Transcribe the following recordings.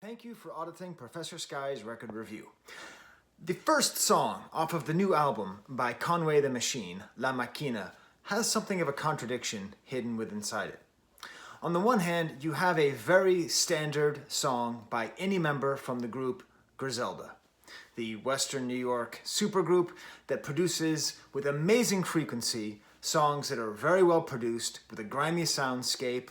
Thank you for auditing Professor Sky's record review. The first song off of the new album by Conway the Machine, La Maquina, has something of a contradiction hidden within inside it. On the one hand, you have a very standard song by any member from the group Griselda, the Western New York supergroup that produces with amazing frequency songs that are very well produced with a grimy soundscape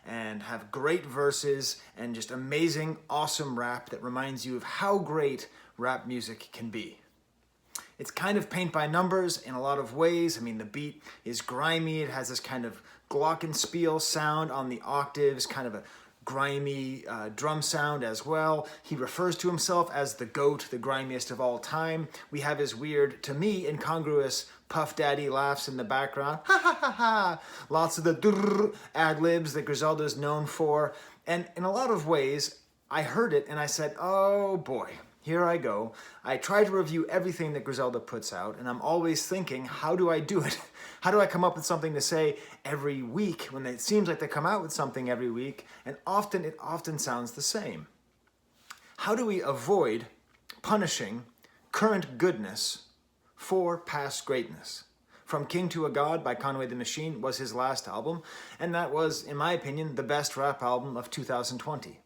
and have great verses and just amazing, awesome rap that reminds you of how great rap music can be. It's kind of paint by numbers in a lot of ways. I mean, the beat is grimy. It has this kind of glockenspiel sound on the octaves, kind of a grimy drum sound as well. He refers to himself as the GOAT, the grimiest of all time. We have his weird, to me, incongruous Puff Daddy laughs in the background. Ha ha ha ha! Lots of the ad-libs that Griselda is known for. And in a lot of ways, I heard it and I said, oh boy, here I go. I try to review everything that Griselda puts out, and I'm always thinking, how do I do it? How do I come up with something to say every week when it seems like they come out with something every week, and it often sounds the same? How do we avoid punishing current goodness for past greatness? From King to a God by Conway the Machine was his last album, and that was, in my opinion, the best rap album of 2020.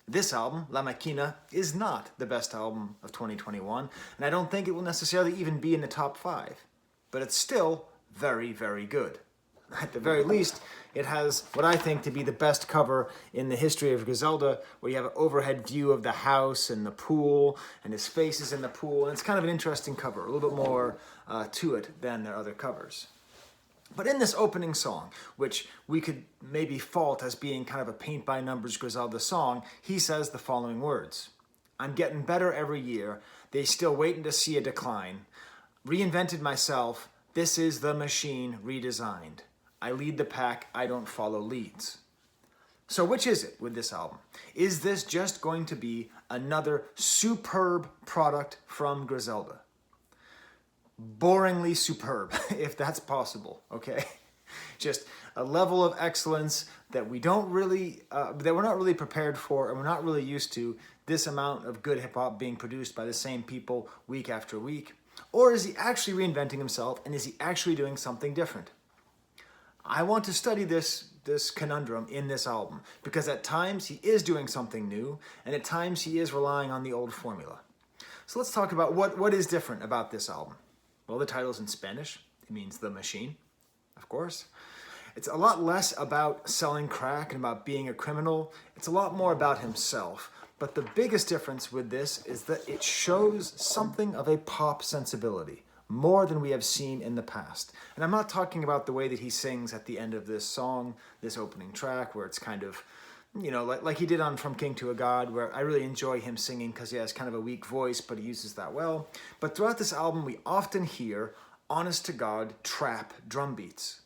This album, La Maquina, is not the best album of 2021, and I don't think it will necessarily even be in the top 5. But it's still very, very good. At the very least, it has what I think to be the best cover in the history of Griselda, where you have an overhead view of the house and the pool, and his face is in the pool, and it's kind of an interesting cover, a little bit more to it than their other covers. But in this opening song, which we could maybe fault as being kind of a paint-by-numbers Griselda song, he says the following words: "I'm getting better every year. They still waiting to see a decline. Reinvented myself. This is the machine redesigned. I lead the pack. I don't follow leads." So which is it with this album? Is this just going to be another superb product from Griselda? Boringly superb, if that's possible, okay? Just a level of excellence that we don't really, that we're not really prepared for, and we're not really used to this amount of good hip-hop being produced by the same people week after week. Or is he actually reinventing himself, and is he actually doing something different? I want to study this conundrum in this album, because at times he is doing something new, and at times he is relying on the old formula. So let's talk about what is different about this album. Well, the title's in Spanish. It means the machine, of course. It's a lot less about selling crack and about being a criminal. It's a lot more about himself. But the biggest difference with this is that it shows something of a pop sensibility, more than we have seen in the past. And I'm not talking about the way that he sings at the end of this song, this opening track, where it's kind of, you know, like he did on From King to a God, where I really enjoy him singing because he has kind of a weak voice, but he uses that well. But throughout this album, we often hear honest-to-God trap drum beats.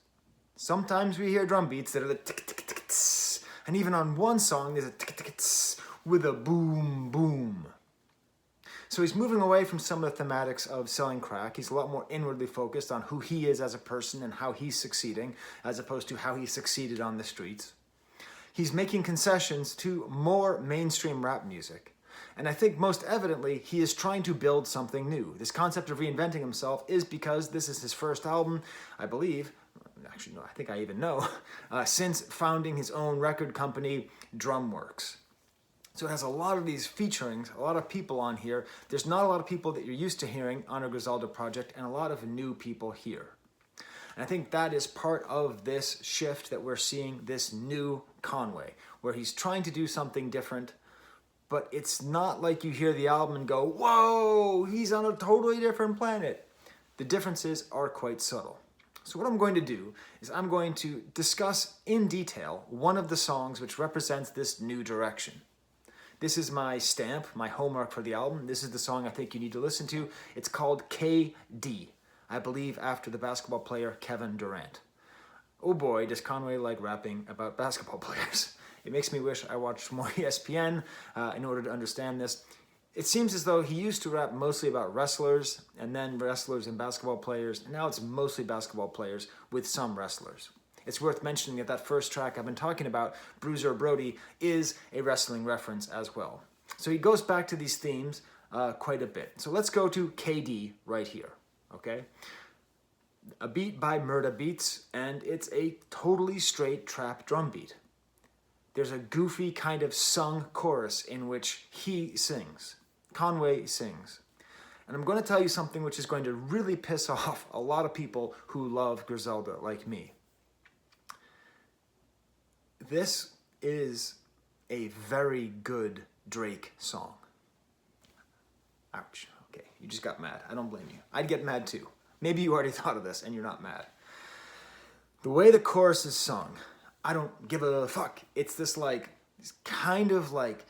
Sometimes we hear drum beats that are the tick-tick-tick-tss, and even on one song, there's a tick-tick-tss with a boom-boom. So he's moving away from some of the thematics of selling crack. He's a lot more inwardly focused on who he is as a person and how he's succeeding, as opposed to how he succeeded on the streets. He's making concessions to more mainstream rap music. And I think most evidently, he is trying to build something new. This concept of reinventing himself is because this is his first album, I believe, actually no, I think I even know, since founding his own record company, Drumworks. So it has a lot of these featurings, a lot of people on here. There's not a lot of people that you're used to hearing on a Griselda project, and a lot of new people here. And I think that is part of this shift that we're seeing, this new Conway, where he's trying to do something different, but it's not like you hear the album and go, whoa, he's on a totally different planet. The differences are quite subtle. So what I'm going to do is I'm going to discuss in detail one of the songs which represents this new direction. This is my stamp, my homework for the album. This is the song I think you need to listen to. It's called KD. I believe after the basketball player Kevin Durant. Oh boy, does Conway like rapping about basketball players. It makes me wish I watched more ESPN in order to understand this. It seems as though he used to rap mostly about wrestlers, and then wrestlers and basketball players, and now it's mostly basketball players with some wrestlers. It's worth mentioning that first track I've been talking about, Bruiser Brody, is a wrestling reference as well. So he goes back to these themes quite a bit. So let's go to KD right here, okay? A beat by Murda Beats, and it's a totally straight trap drum beat. There's a goofy kind of sung chorus in which he sings. Conway sings. And I'm going to tell you something which is going to really piss off a lot of people who love Griselda like me. This is a very good Drake song. Ouch. Okay, you just got mad. I don't blame you. I'd get mad too. Maybe you already thought of this and you're not mad. The way the chorus is sung, I don't give a fuck. It's this kind of like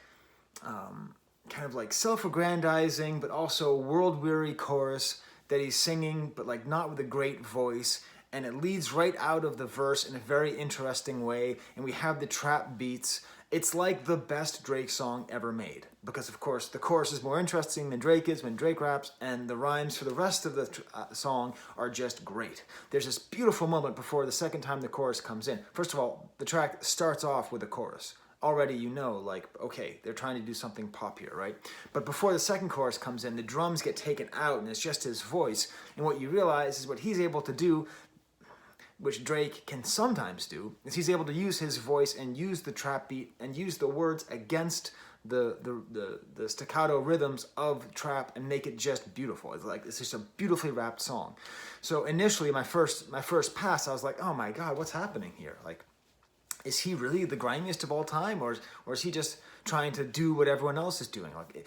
self-aggrandizing, but also world-weary chorus that he's singing, but like not with a great voice. And it leads right out of the verse in a very interesting way. And we have the trap beats. It's like the best Drake song ever made. Because of course, the chorus is more interesting than Drake is when Drake raps, and the rhymes for the rest of the song are just great. There's this beautiful moment before the second time the chorus comes in. First of all, the track starts off with a chorus. Already you know, like, okay, they're trying to do something pop here, right? But before the second chorus comes in, the drums get taken out and it's just his voice. And what you realize is what he's able to do, which Drake can sometimes do, is he's able to use his voice and use the trap beat and use the words against the staccato rhythms of trap and make it just beautiful. It's just a beautifully rapped song. So initially, my first pass, I was like, oh my God, what's happening here? Like, is he really the grimiest of all time, or is he just trying to do what everyone else is doing? Like,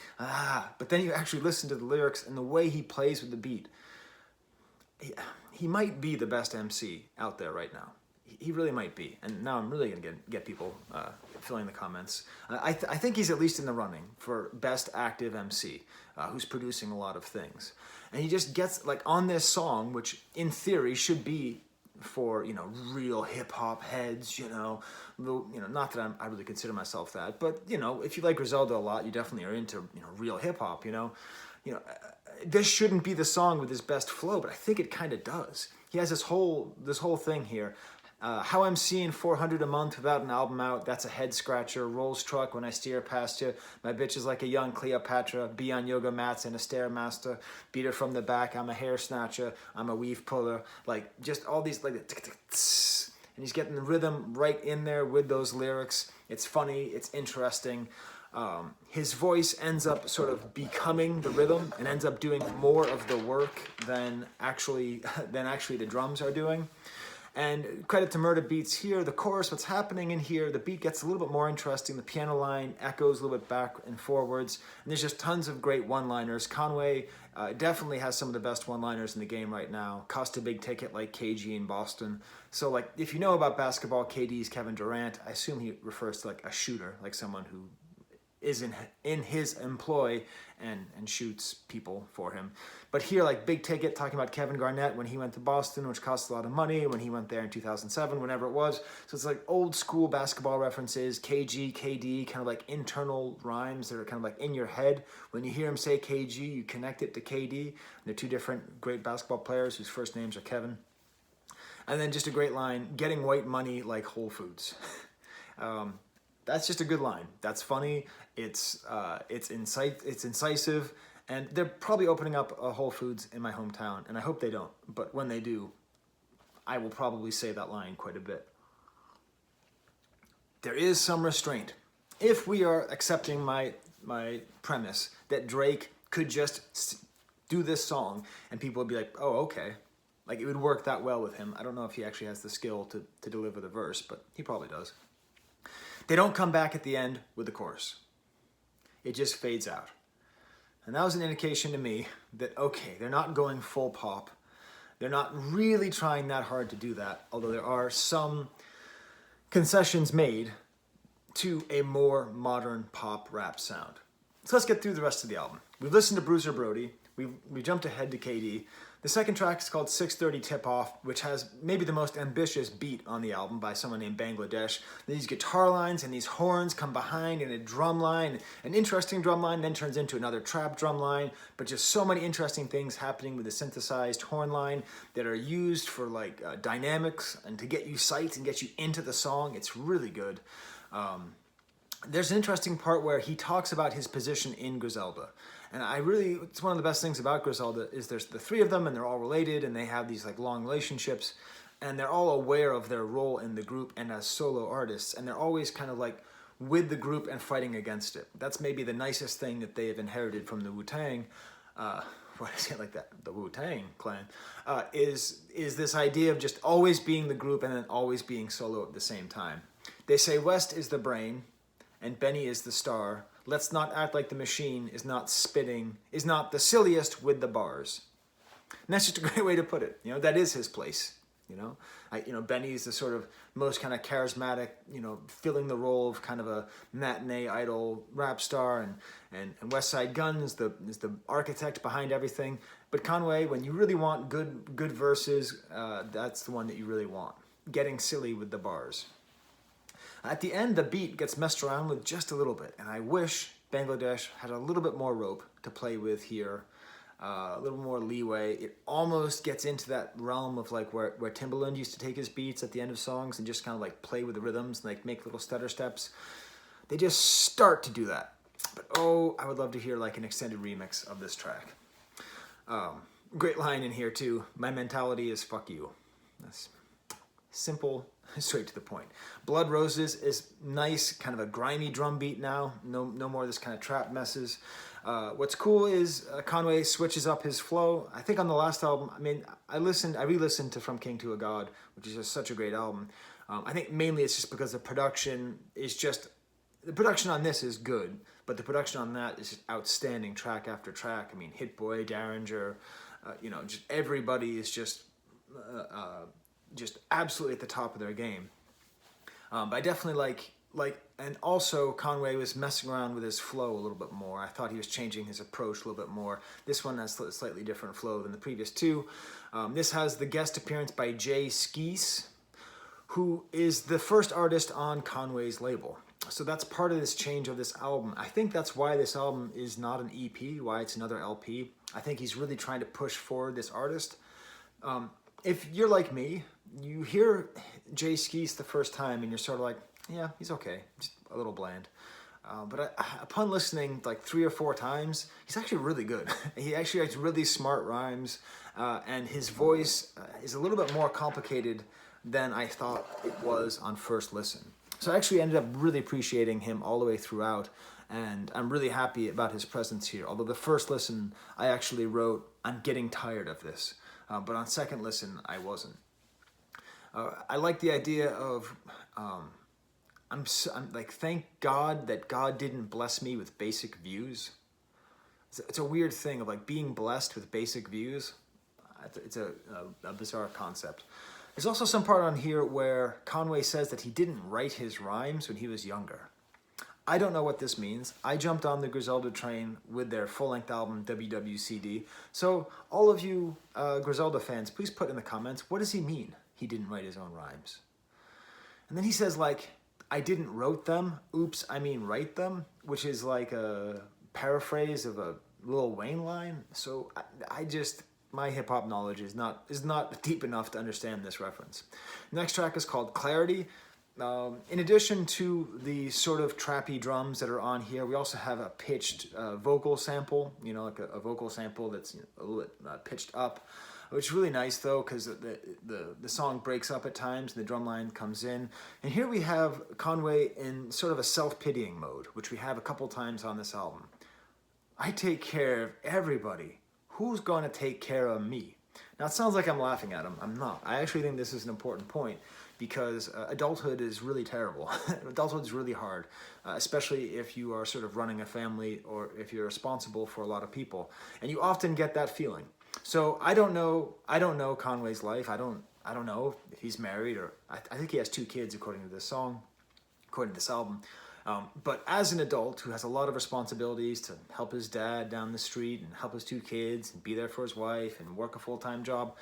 but then you actually listen to the lyrics and the way he plays with the beat. He might be the best MC out there right now. He really might be. And now I'm really going to get people filling the comments. I think he's at least in the running for best active MC, who's producing a lot of things. And he just gets, like, on this song, which in theory should be for, real hip-hop heads, not that I really consider myself that, but, if you like Griselda a lot, you definitely are into, real hip-hop, this shouldn't be the song with his best flow, but I think it kind of does. He has this whole thing here. How I'm seeing 400 a month without an album out, that's a head scratcher. Rolls truck when I steer past you. My bitch is like a young Cleopatra. Be on yoga mats and a stairmaster. Beat her from the back. I'm a hair snatcher. I'm a weave puller. Like, just all these, like, and he's getting the rhythm right in there with those lyrics. It's funny. It's interesting. His voice ends up sort of becoming the rhythm and ends up doing more of the work than actually the drums are doing. And credit to Murda Beats here, the chorus, what's happening in here, the beat gets a little bit more interesting, the piano line echoes a little bit back and forwards, and there's just tons of great one-liners. Conway definitely has some of the best one-liners in the game right now. Cost a big ticket like KG in Boston. So, like, if you know about basketball, KD's Kevin Durant, I assume he refers to, like, a shooter, like someone who is in his employ and shoots people for him. But here, like, big ticket, talking about Kevin Garnett when he went to Boston, which cost a lot of money, when he went there in 2007, whenever it was. So it's like old school basketball references, KG, KD, kind of like internal rhymes that are kind of like in your head. When you hear him say KG, you connect it to KD. And they're two different great basketball players whose first names are Kevin. And then just a great line, getting white money like Whole Foods. That's just a good line. That's funny. It's incisive, and they're probably opening up a Whole Foods in my hometown, and I hope they don't. But when they do, I will probably say that line quite a bit. There is some restraint. If we are accepting my premise that Drake could just do this song and people would be like, oh, okay. Like, it would work that well with him. I don't know if he actually has the skill to deliver the verse, but he probably does. They don't come back at the end with the chorus. It just fades out. And that was an indication to me that, okay, they're not going full pop. They're not really trying that hard to do that, although there are some concessions made to a more modern pop rap sound. So let's get through the rest of the album. We've listened to Bruiser Brody. We jumped ahead to KD. The second track is called 6:30 Tip Off, which has maybe the most ambitious beat on the album by someone named Bangladesh. These guitar lines and these horns come behind in a drum line. An interesting drum line then turns into another trap drum line, but just so many interesting things happening with the synthesized horn line that are used for like dynamics and to get you psyched and get you into the song. It's really good. there's an interesting part where he talks about his position in Griselda. And it's one of the best things about Griselda is there's the three of them and they're all related and they have these like long relationships and they're all aware of their role in the group and as solo artists. And they're always kind of like with the group and fighting against it. That's maybe the nicest thing that they have inherited from the Wu-Tang. Why do I say it like that? The Wu-Tang Clan is this idea of just always being the group and then always being solo at the same time. They say West is the brain and Benny is the star. Let's not act like the machine is not the silliest with the bars. And that's just a great way to put it. That is his place. Benny is the sort of most kind of charismatic, filling the role of kind of a matinee idol rap star, and West Side Gun is the architect behind everything. But Conway, when you really want good verses, that's the one that you really want. Getting silly with the bars. At the end, the beat gets messed around with just a little bit, and I wish Bangladesh had a little bit more rope to play with here. A little more leeway. It almost gets into that realm of like where Timbaland used to take his beats at the end of songs and just kind of like play with the rhythms and like make little stutter steps. They just start to do that. But I would love to hear like an extended remix of this track. Great line in here too. My mentality is fuck you. That's simple, straight to the point. Blood Roses is nice, kind of a grimy drum beat now. No more of this kind of trap messes. What's cool is Conway switches up his flow. I think on the last album, I re-listened to From King to a God, which is just such a great album. I think mainly it's just because the production on this is good, but the production on that is just outstanding track after track. Hit Boy, Derringer, just everybody is just absolutely at the top of their game. But I definitely like, and also Conway was messing around with his flow a little bit more. I thought he was changing his approach a little bit more. This one has a slightly different flow than the previous two. This has the guest appearance by Jay Skeese, who is the first artist on Conway's label. So that's part of this change of this album. I think that's why this album is not an EP, why it's another LP. I think he's really trying to push forward this artist. If you're like me, you hear Jay Skeese the first time and you're sort of like, yeah, he's okay, just a little bland. But upon listening like 3 or 4 times, he's actually really good. He actually has really smart rhymes, and his voice is a little bit more complicated than I thought it was on first listen. So I actually ended up really appreciating him all the way throughout, and I'm really happy about his presence here. Although the first listen, I actually wrote, I'm getting tired of this. But on second listen, I wasn't. I like the idea of... I'm like, thank God that God didn't bless me with basic views. It's a weird thing of like being blessed with basic views. It's a bizarre concept. There's also some part on here where Conway says that he didn't write his rhymes when he was younger. I don't know what this means. I jumped on the Griselda train with their full-length album, WWCD. So all of you Griselda fans, please put in the comments, what does he mean he didn't write his own rhymes? And then he says like, I didn't wrote them, oops, I mean write them, which is like a paraphrase of a Lil Wayne line. So my hip hop knowledge is not deep enough to understand this reference. The next track is called Clarity. In addition to the sort of trappy drums that are on here, we also have a pitched vocal sample, like a vocal sample that's a little bit pitched up. Which is really nice though, because the song breaks up at times and the drum line comes in. And here we have Conway in sort of a self-pitying mode, which we have a couple times on this album. I take care of everybody. Who's going to take care of me? Now it sounds like I'm laughing at him. I'm not. I actually think this is an important point because adulthood is really terrible. Adulthood is really hard, especially if you are sort of running a family or if you're responsible for a lot of people. And you often get that feeling. So I don't know Conway's life. I don't know if he's married or I think he has 2 kids according to this song, according to this album. But as an adult who has a lot of responsibilities to help his dad down the street and help his 2 kids and be there for his wife and work a full-time job,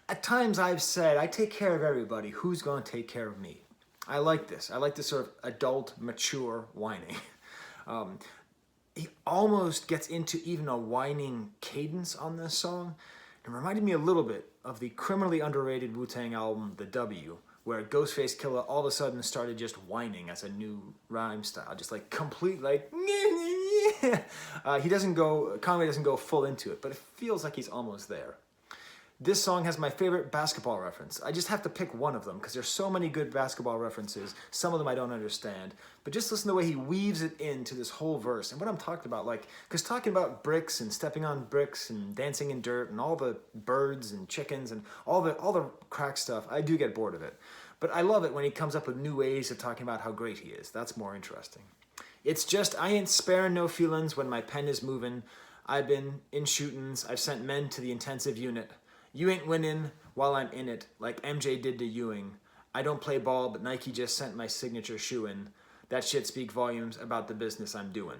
at times I've said, I take care of everybody. Who's going to take care of me? I like this. I like this sort of adult, mature whining. He almost gets into even a whining cadence on this song. It reminded me a little bit of the criminally underrated Wu-Tang album, The W, where Ghostface Killer all of a sudden started just whining as a new rhyme style, just like complete like. Conway doesn't go full into it, but it feels like he's almost there. This song has my favorite basketball reference. I just have to pick one of them because there's so many good basketball references. Some of them I don't understand. But just listen to the way he weaves it into this whole verse. And what I'm talking about, like, because talking about bricks and stepping on bricks and dancing in dirt and all the birds and chickens and all the crack stuff, I do get bored of it. But I love it when he comes up with new ways of talking about how great he is. That's more interesting. It's just, I ain't sparing no feelings when my pen is moving. I've been in shootings. I've sent men to the intensive unit. You ain't winning while I'm in it, like MJ did to Ewing. I don't play ball, but Nike just sent my signature shoe in. That shit speak volumes about the business I'm doing.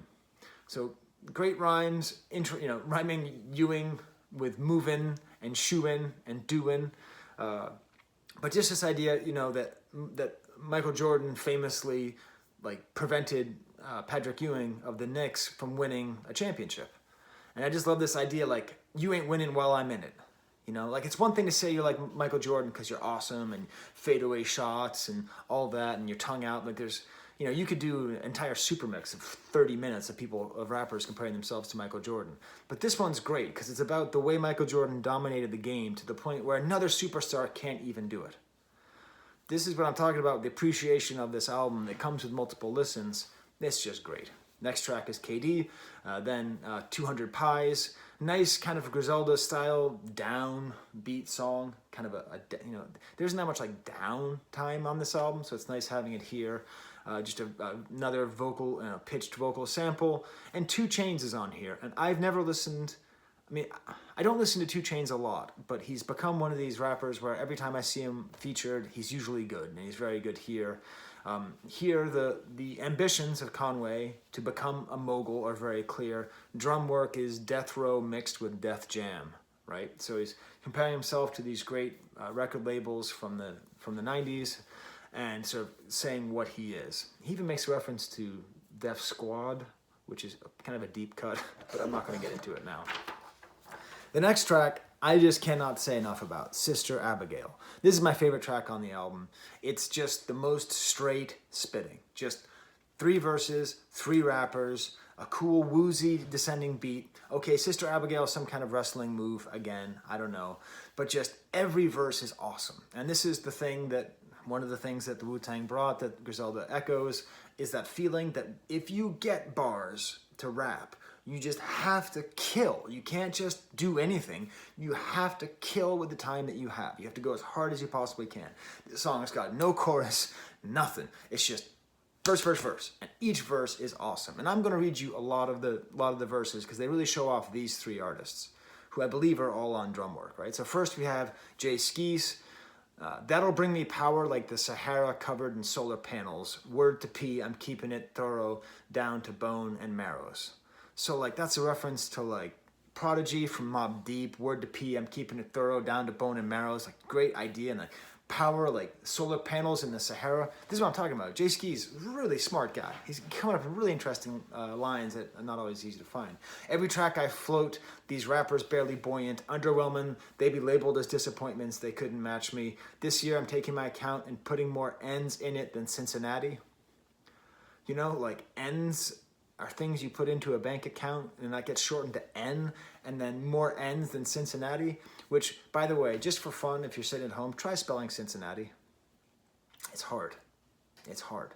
So great rhymes, rhyming Ewing with moving and shoeing and doing. But just this idea, that Michael Jordan famously prevented Patrick Ewing of the Knicks from winning a championship. And I just love this idea, like, you ain't winning while I'm in it. It's one thing to say you're like Michael Jordan because you're awesome and fadeaway shots and all that and your tongue out. Like there's, you could do an entire super mix of 30 minutes of rappers comparing themselves to Michael Jordan. But this one's great because it's about the way Michael Jordan dominated the game to the point where another superstar can't even do it. This is what I'm talking about, the appreciation of this album that comes with multiple listens. It's just great. Next track is KD, then 200 Pies. Nice kind of Griselda style down beat song, kind of there isn't that much like down time on this album, so it's nice having it here. Just another vocal, pitched vocal sample, and 2 Chainz is on here. And I've never listened, I don't listen to 2 Chainz a lot, but he's become one of these rappers where every time I see him featured, he's usually good, and he's very good here. Here, the ambitions of Conway to become a mogul are very clear. Drum work is death row mixed with Def Jam, right? So he's comparing himself to these great record labels from the 90s and sort of saying what he is. He even makes reference to Def Squad, which is kind of a deep cut, but I'm not going to get into it now. The next track, I just cannot say enough about, Sister Abigail. This is my favorite track on the album. It's just the most straight spitting. Just 3 verses, 3 rappers, a cool woozy descending beat. Okay, Sister Abigail is some kind of wrestling move again, I don't know. But just every verse is awesome. And this is one of the things that the Wu-Tang brought, that Griselda echoes, is that feeling that if you get bars to rap, you just have to kill. You can't just do anything. You have to kill with the time that you have. You have to go as hard as you possibly can. This song has got no chorus, nothing. It's just verse, verse, verse. And each verse is awesome. And I'm going to read you a lot of the verses because they really show off these 3 artists, who I believe are all on drum work, right? So first we have Jay Skeese. That'll bring me power like the Sahara covered in solar panels. Word to P, I'm keeping it thorough down to bone and marrows. So that's a reference to Prodigy from Mobb Deep. Word to P, I'm keeping it thorough down to bone and marrows. Great idea. And power solar panels in the Sahara. This is what I'm talking about. Jay Skeese, really smart guy. He's coming up with really interesting lines that are not always easy to find. Every track I float, these rappers barely buoyant, underwhelming. They be labeled as disappointments. They couldn't match me. This year I'm taking my account and putting more N's in it than Cincinnati. N's are things you put into a bank account and that gets shortened to N, and then more N's than Cincinnati, which, by the way, just for fun, if you're sitting at home, try spelling Cincinnati. It's hard. It's hard.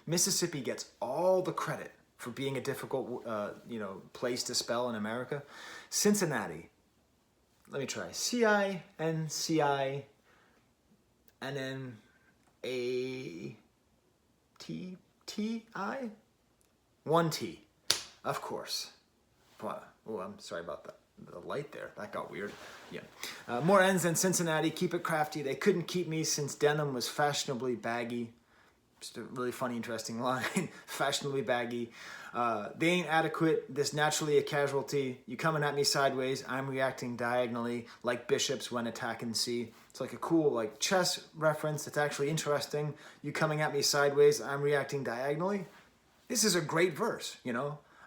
Mississippi gets all the credit for being a difficult, place to spell in America. Cincinnati, let me try. C-I-N-C-I-N-N-A-T-T-I? 1 T, of course. Oh, I'm sorry about that. The light there, that got weird. Yeah. More N's than Cincinnati, keep it crafty. They couldn't keep me since denim was fashionably baggy. Just a really funny, interesting line. Fashionably baggy. They ain't adequate, this naturally a casualty. You coming at me sideways, I'm reacting diagonally, like bishops when attacking C. It's a cool chess reference. It's actually interesting. You coming at me sideways, I'm reacting diagonally. This is a great verse,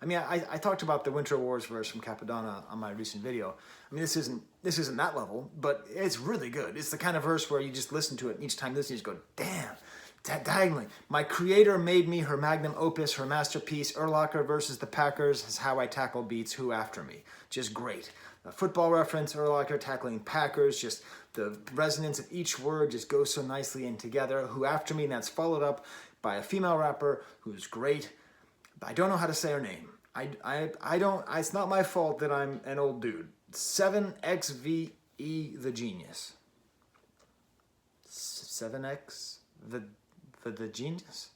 I mean, I talked about the Winter Wars verse from Capadonna on my recent video. I mean, this isn't that level, but it's really good. It's the kind of verse where you just listen to it, and each time you just go, damn, diagonally. My creator made me her magnum opus, her masterpiece. Urlacher versus the Packers is how I tackle beats. Who after me? Just great. A football reference, Urlacher tackling Packers, just the resonance of each word just goes so nicely in together. Who after me, and that's followed up by a female rapper who's great. I don't know how to say her name. I don't, it's not my fault that I'm an old dude. 7XVE the genius. 7X the genius?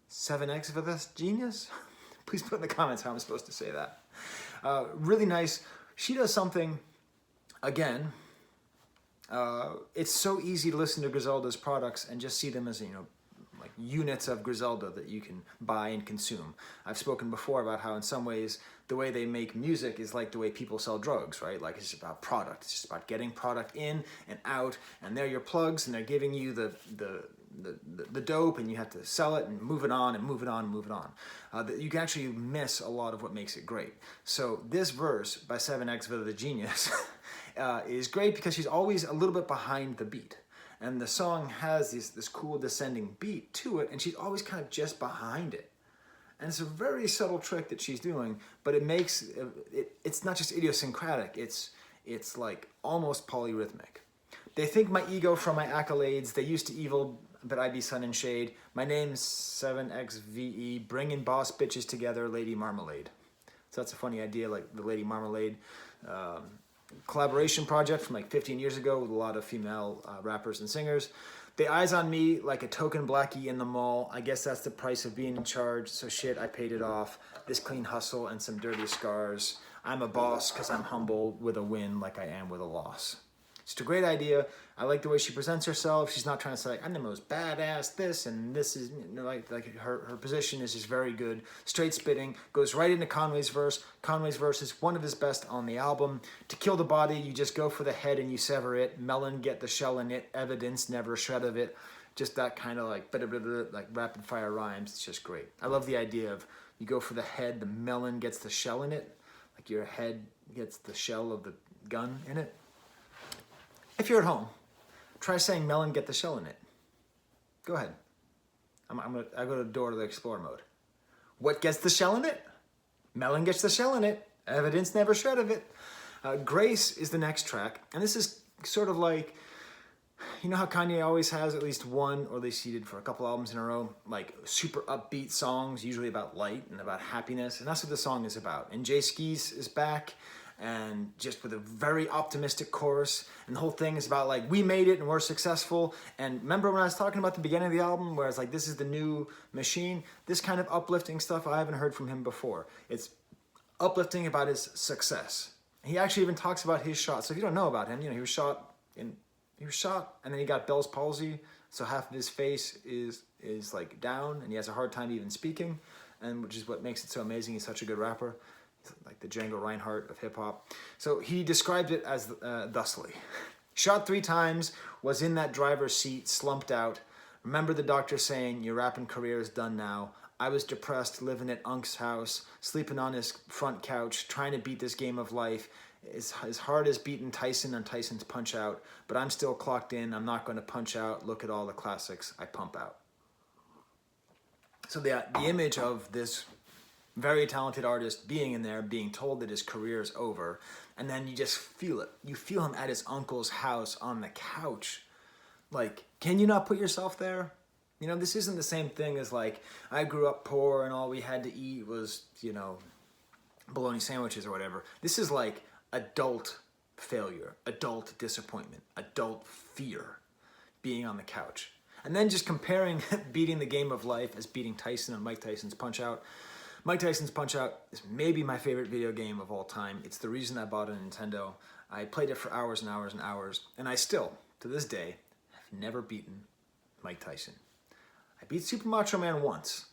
7X for the genius? Please put in the comments how I'm supposed to say that. Really nice. She does something, again, it's so easy to listen to Griselda's products and just see them as, like units of Griselda that you can buy and consume. I've spoken before about how in some ways the way they make music is like the way people sell drugs, right? Like it's just about product. It's just about getting product in and out, and they're your plugs, and they're giving you the dope, and you have to sell it and move it on and move it on and move it on. You can actually miss a lot of what makes it great. So this verse by 7X the Genius is great because she's always a little bit behind the beat. And the song has this cool descending beat to it, and she's always kind of just behind it. And it's a very subtle trick that she's doing, but it makes it's not just idiosyncratic, it's like almost polyrhythmic. They think my ego from my accolades, they used to evil, but I be sun and shade. My name's 7XVE, bringing boss bitches together, Lady Marmalade. So that's a funny idea, like the Lady Marmalade collaboration project from like 15 years ago with a lot of female rappers and singers. They eyes on me like a token blackie in the mall. I guess that's the price of being in charge, so shit, I paid it off. This clean hustle and some dirty scars. I'm a boss because I'm humble with a win like I am with a loss. It's a great idea. I like the way she presents herself. She's not trying to say like, I'm the most badass this and this is, like her position is just very good. Straight spitting, goes right into Conway's verse. Conway's verse is one of his best on the album. To kill the body, you just go for the head and you sever it. Melon, get the shell in it. Evidence, never a shred of it. Just that kind of like rapid fire rhymes. It's just great. I love the idea of you go for the head, the melon gets the shell in it. Like your head gets the shell of the gun in it. If you're at home, try saying melon, get the shell in it. Go ahead. I go to door to the explore mode. What gets the shell in it? Melon gets the shell in it. Evidence, never shred of it. Grace is the next track. And this is sort of like, you know how Kanye always has at least one, or at least he did for a couple albums in a row, like super upbeat songs, usually about light and about happiness. And that's what the song is about. And Jay Skis is back. And just with a very optimistic chorus, and the whole thing is about like, we made it and we're successful. And remember when I was talking about the beginning of the album where it's like, this is the new machine, this kind of uplifting stuff I haven't heard from him before. It's uplifting about his success. He actually even talks about his shot. So if you don't know about him, he was shot and then he got Bell's palsy. So half of his face is like down, and he has a hard time even speaking, and which is what makes it so amazing. He's such a good rapper. Like the Django Reinhardt of hip-hop. So he described it as thusly. Shot 3 times, was in that driver's seat, slumped out. Remember the doctor saying, your rapping career is done now. I was depressed, living at Unc's house, sleeping on his front couch, trying to beat this game of life. It's as hard as beating Tyson on Tyson's Punch-Out, but I'm still clocked in. I'm not going to punch out. Look at all the classics I pump out. So the image of this very talented artist being in there, being told that his career is over, and then you just feel it. You feel him at his uncle's house on the couch. Like, can you not put yourself there? This isn't the same thing as like, I grew up poor and all we had to eat was, bologna sandwiches or whatever. This is like adult failure, adult disappointment, adult fear being on the couch. And then just comparing beating the game of life as beating Tyson on Mike Tyson's Punch-Out. Mike Tyson's Punch-Out is maybe my favorite video game of all time. It's the reason I bought a Nintendo. I played it for hours and hours and hours, and I still, to this day, have never beaten Mike Tyson. I beat Super Macho Man once,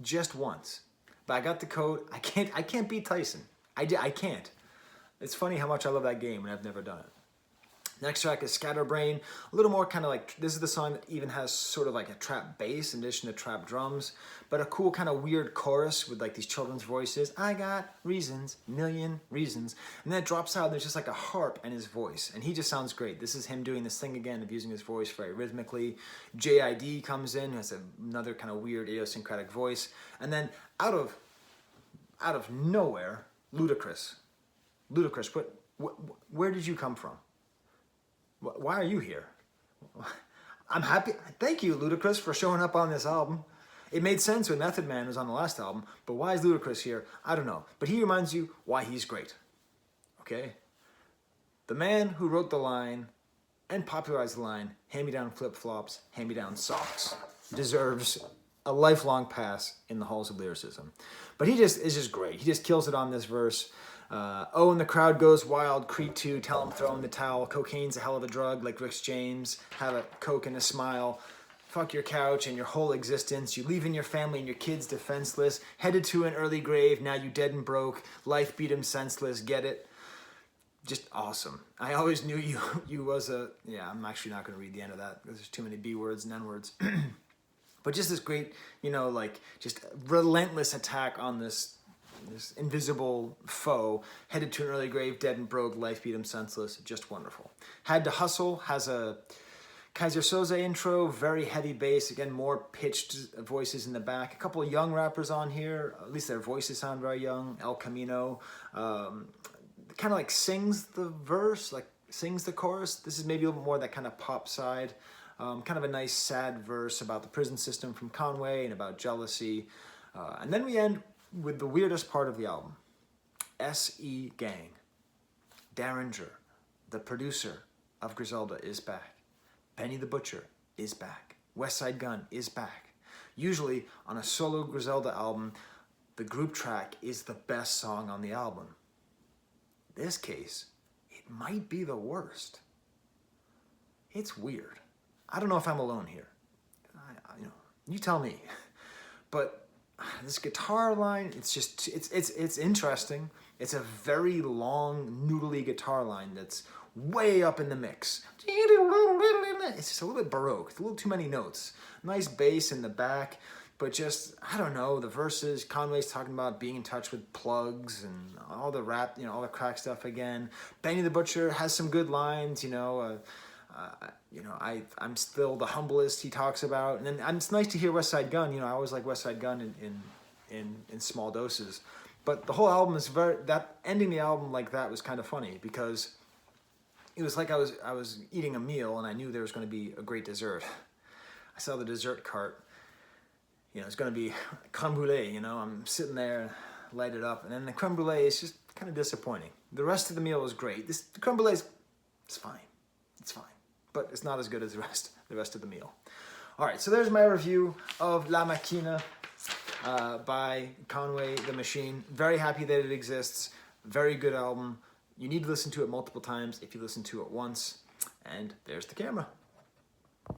just once, but I got the code. I can't beat Tyson. I can't. It's funny how much I love that game, and I've never done it. Next track is Scatterbrain, a little more kind of like, this is the song that even has sort of like a trap bass in addition to trap drums, but a cool kind of weird chorus with like these children's voices. I got reasons, million reasons. And then it drops out and there's just like a harp and his voice. And he just sounds great. This is him doing this thing again of using his voice very rhythmically. JID comes in, who has another kind of weird idiosyncratic voice. And then out of nowhere, Ludacris. Ludacris, where did you come from? Why are you here? I'm happy. Thank you, Ludacris, for showing up on this album. It made sense when Method Man was on the last album, but why is Ludacris here? I don't know. But he reminds you why he's great. Okay? The man who wrote the line and popularized the line, hand-me-down flip-flops, hand-me-down socks, deserves a lifelong pass in the halls of lyricism. But he just is just great. He just kills it on this verse. Oh, and the crowd goes wild. Creed 2, tell him throw in the towel. Cocaine's a hell of a drug, like Rick James. Have a coke and a smile. Fuck your couch and your whole existence. You leaving your family and your kids defenseless. Headed to an early grave, now you dead and broke. Life beat him senseless, get it? Just awesome. I always knew you was a... Yeah, I'm actually not going to read the end of that because there's too many B words and N words. But just this great, you know, like, just relentless attack on this invisible foe, headed to an early grave, dead and broke, life beat him senseless, just wonderful. Had to Hustle has a Kaiser Soze intro, very heavy bass, again, more pitched voices in the back. A couple of young rappers on here, at least their voices sound very young. El Camino, kind of like sings the verse, like sings the chorus. This is maybe a little more that kind of pop side. Kind of a nice sad verse about the prison system from Conway and about jealousy. And then we end with the weirdest part of the album. S.E. Gang. Derringer, the producer of Griselda, is back. Benny the Butcher is back. West Side Gun is back. Usually, on a solo Griselda album, the group track is the best song on the album. In this case, it might be the worst. It's weird. I don't know if I'm alone here. You tell me. But this guitar line, it's interesting. It's a very long, noodly guitar line that's way up in the mix. It's just a little bit baroque. It's a little too many notes. Nice bass in the back, but just, I don't know, the verses, Conway's talking about being in touch with plugs and all the rap, all the crack stuff again. Benny the Butcher has some good lines, I'm still the humblest, he talks about. And then it's nice to hear West Side Gun. I always like West Side Gun in small doses. But the whole album is ending the album like that was kind of funny because it was like I was eating a meal and I knew there was going to be a great dessert. I saw the dessert cart. It's going to be creme brulee, I'm sitting there, light it up, and then the creme brulee is just kind of disappointing. The rest of the meal was great. The creme brulee it's fine. It's fine. But it's not as good as the rest of the meal. All right, so there's my review of La Maquina by Conway the Machine. Very happy that it exists. Very good album. You need to listen to it multiple times if you listen to it once. And there's the camera.